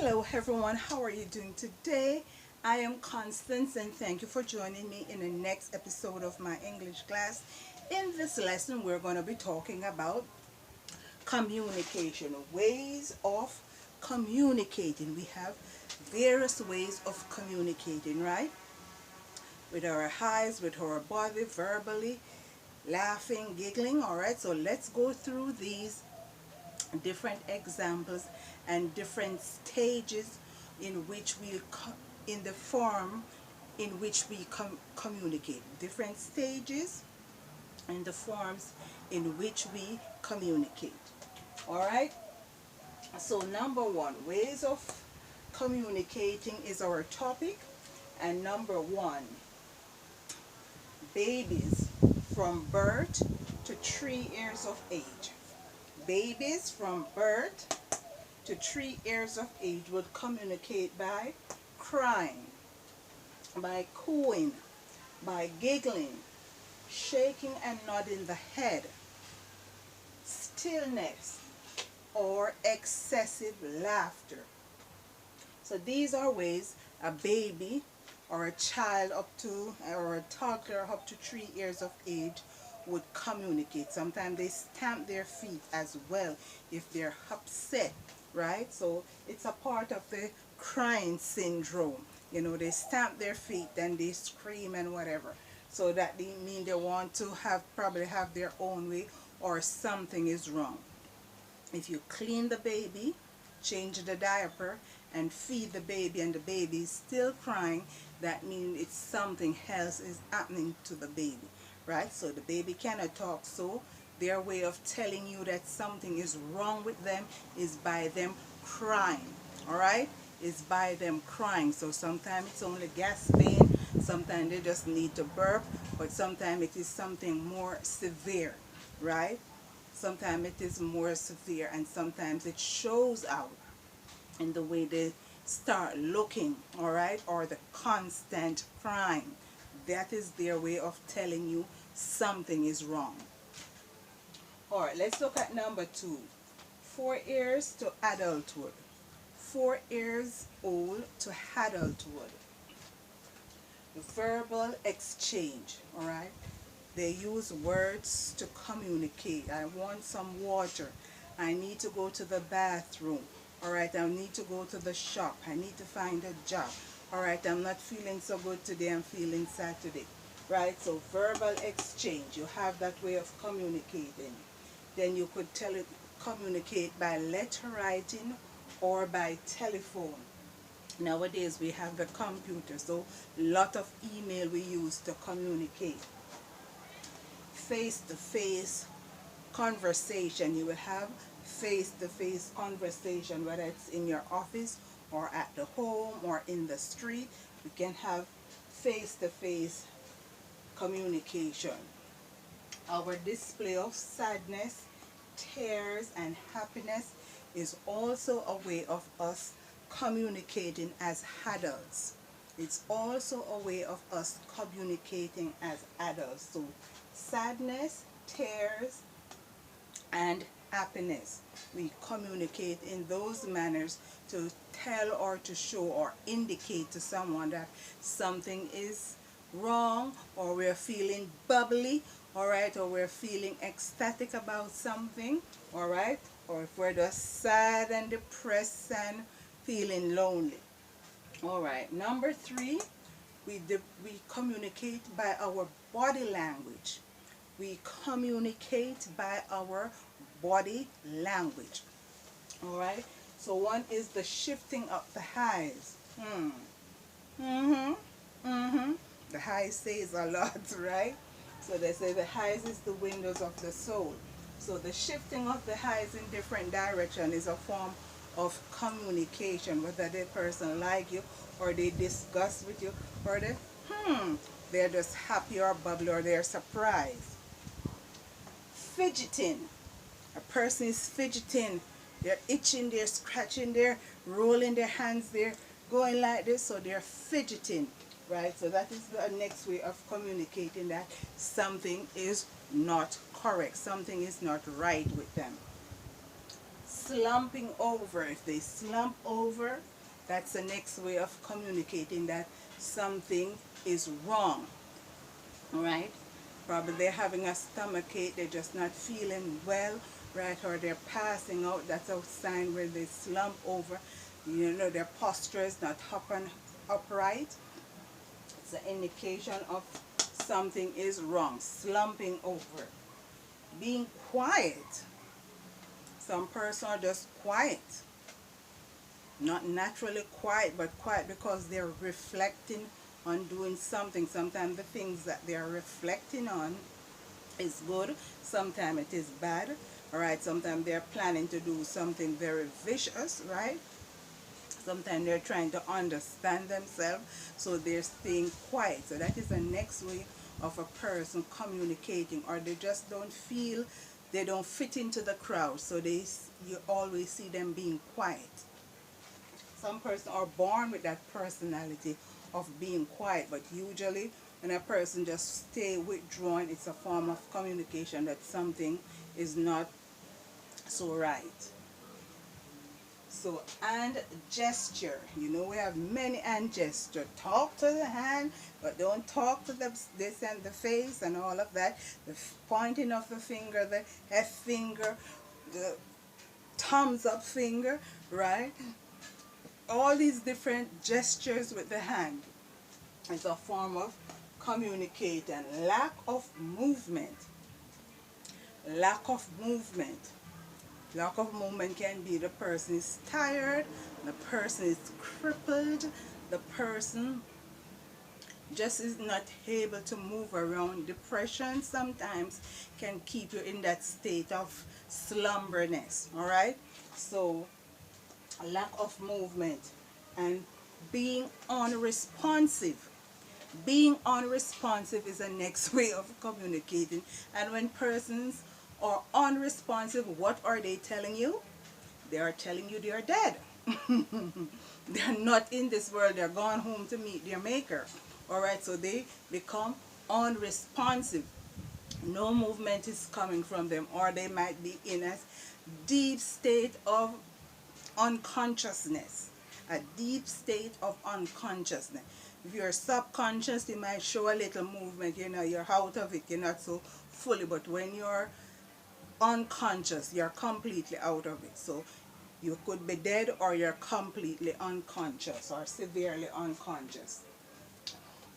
Hello everyone, how are you doing today? I am Constance and thank you for joining me in the next episode of my English class. In this lesson we're going to be talking about communication, ways of communicating. We have various ways of communicating, right? With our eyes, with our body, verbally, laughing, giggling, alright? So let's go through these different examples and different stages in which we in the form in which we communicate, different stages and the forms in which we communicate. All right, so number one, ways of communicating is our topic. And number one, babies from birth to 3 years of age. Babies from birth to 3 years of age would communicate by crying, by cooing, by giggling, shaking and nodding the head, stillness, or excessive laughter. So these are ways a baby or a child up to, or a toddler up to 3 years of age would communicate. Sometimes they stamp their feet as well if they're upset, right? So it's a part of the crying syndrome. You know, they stamp their feet, then they scream and whatever. So that they mean they want to probably have their own way, or something is wrong. If you clean the baby, change the diaper, and feed the baby and the baby is still crying, that means it's something else is happening to the baby, right? So the baby cannot talk, so their way of telling you that something is wrong with them is by them crying, all right? Is by them crying. So sometimes it's only gasping, sometimes they just need to burp, but sometimes it is something more severe, right? Sometimes it is more severe, and sometimes it shows out in the way they start looking, all right, or the constant crying. That is their way of telling you something is wrong. All right, let's look at number two, 4 years to adulthood. 4 years old to adulthood. Verbal exchange, all right. They use words to communicate. I want some water. I need to go to the bathroom. All right, I need to go to the shop. I need to find a job. All right, I'm not feeling so good today. I'm feeling sad today. Right, so verbal exchange. You have that way of communicating. Then you could communicate by letter writing or by telephone. Nowadays we have the computer, so a lot of email we use to communicate. Face-to-face conversation. You will have face-to-face conversation, whether it's in your office or at the home or in the street. We can have face-to-face communication. Our display of sadness, tears, and happiness is also a way of us communicating as adults. It's also a way of us communicating as adults. So sadness, tears, and happiness, we communicate in those manners to tell or to show or indicate to someone that something is wrong, or we're feeling bubbly, all right, or we're feeling ecstatic about something, all right, or if we're just sad and depressed and feeling lonely. All right, number three, we communicate by our body language. We communicate by our body language. All right, so one is the shifting of the eyes. The eyes says a lot, right? So they say the eyes is the windows of the soul. So the shifting of the eyes in different direction is a form of communication, whether the person like you or they discuss with you, or they're just happy or bubbly or they're surprised. Fidgeting. A person is fidgeting. They're itching, they're scratching, they're rolling their hands, they're going like this, so they're fidgeting, right? So that is the next way of communicating that something is not correct, something is not right with them. slumping over. If they slump over, that's the next way of communicating that something is wrong. Right? Probably they're having a stomach ache, they're just not feeling well, right? Or they're passing out. That's a sign where they slump over. You know, their posture is not upright. It's an indication of something is wrong. Slumping over. Being quiet. Some person are just quiet. Not naturally quiet, but quiet because they're reflecting on doing something. Sometimes the things that they're reflecting on is good, sometimes it is bad. All right, sometimes they're planning to do something very vicious, right? Sometimes they're trying to understand themselves, so they're staying quiet. So that is the next way of a person communicating, or they just don't feel, they don't fit into the crowd, so you always see them being quiet. Some person are born with that personality of being quiet, but usually when a person just stay withdrawn, it's a form of communication that something is not so right. So, hand gesture. You know, we have many hand gesture. Talk to the hand, but don't talk to this and the face and all of that. The pointing of the finger, the F finger, the thumbs up finger, right? All these different gestures with the hand is a form of communicating. Lack of movement. Lack of movement. Lack of movement can be the person is tired, the person is crippled, the person just is not able to move around. Depression sometimes can keep you in that state of slumberness, all right? So, lack of movement and being unresponsive. Being unresponsive is the next way of communicating. And when persons are unresponsive, what are they telling you? They are telling you they are dead. They're not in this world. They're gone home to meet their maker. Alright, so they become unresponsive. No movement is coming from them, or they might be in a deep state of unconsciousness. A deep state of unconsciousness. If you're subconscious, you might show a little movement, you know, you're out of it, you're not so fully, but when you're unconscious, you're completely out of it. So you could be dead, or you're completely unconscious or severely unconscious.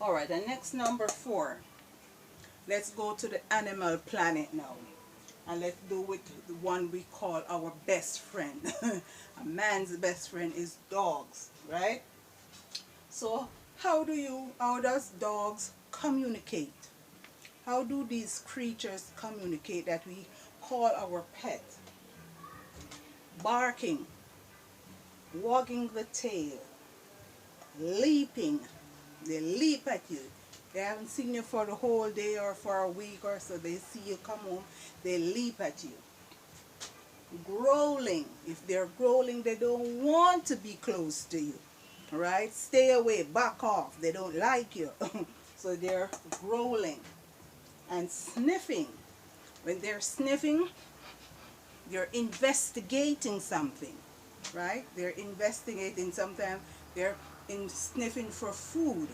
Alright, the next number 4. Let's go to the animal planet now. And let's do with the one we call our best friend. A man's best friend is dogs, right? So how does dogs communicate? How do these creatures communicate that we call our pet? Barking, wagging the tail, leaping. They leap at you. They haven't seen you for the whole day or for a week or so. They see you come home, they leap at you. Growling. If they're growling, they don't want to be close to you. Right? Stay away, back off. They don't like you. So they're growling. And sniffing. When they're sniffing, they're investigating something. Right? They're investigating. Sometimes they're sniffing for food.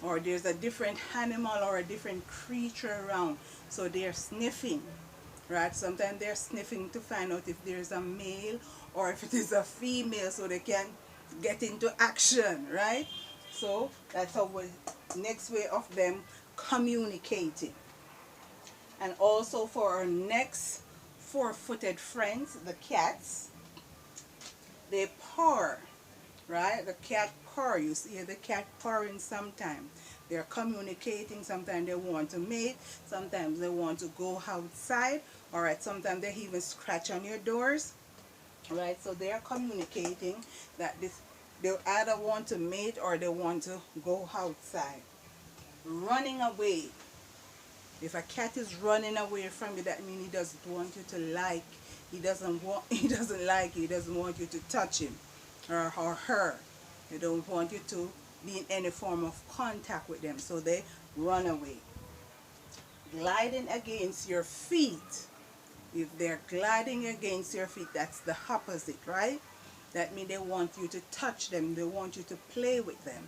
Or there's a different animal or a different creature around. So they're sniffing. Right? Sometimes they're sniffing to find out if there's a male or if it is a female, so they can get into action, right? So that's our next way of them communicating. And also for our next four-footed friends, the cats, they purr, right? The cat purr. You see the cat purring sometimes. They're communicating. Sometimes they want to mate. Sometimes they want to go outside. All right. Sometimes they even scratch on your doors. Right. So they're communicating that they either want to mate or they want to go outside. Running away. If a cat is running away from you, that means he doesn't want you to like. He doesn't like you. He doesn't want you to touch him or her. They don't want you to be in any form of contact with them, so they run away. Gliding against your feet. If they're gliding against your feet, that's the opposite, right? That means they want you to touch them. They want you to play with them.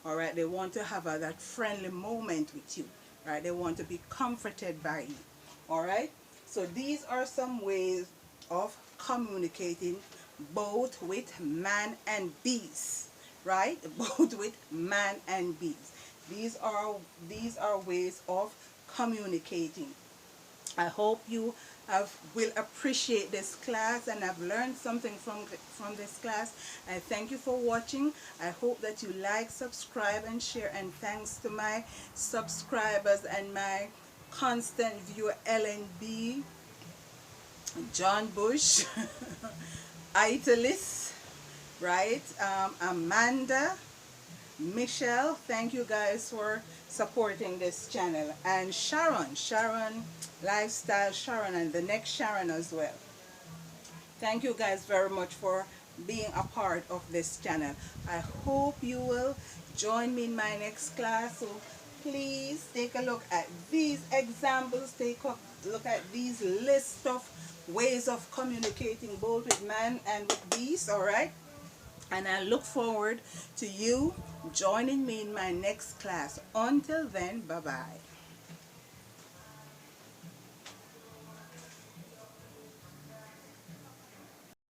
All right, they want to have that friendly moment with you. Right, they want to be comforted by you. All right, so these are some ways of communicating both with man and bees. Right, both with man and bees. These are these are ways of communicating. I hope you will appreciate this class and have learned something from this class. I thank you for watching. I hope that you like, subscribe, and share. And thanks to my subscribers and my constant viewer, LNB, John Bush, Italis, right? Amanda, Michelle, thank you guys for supporting this channel. And Sharon, Lifestyle Sharon, and the next Sharon as well. Thank you guys very much for being a part of this channel. I hope you will join me in my next class. So please take a look at these examples. Take a look at these lists of ways of communicating both with man and with bees, all right? And I look forward to you joining me in my next class. Until then, bye-bye.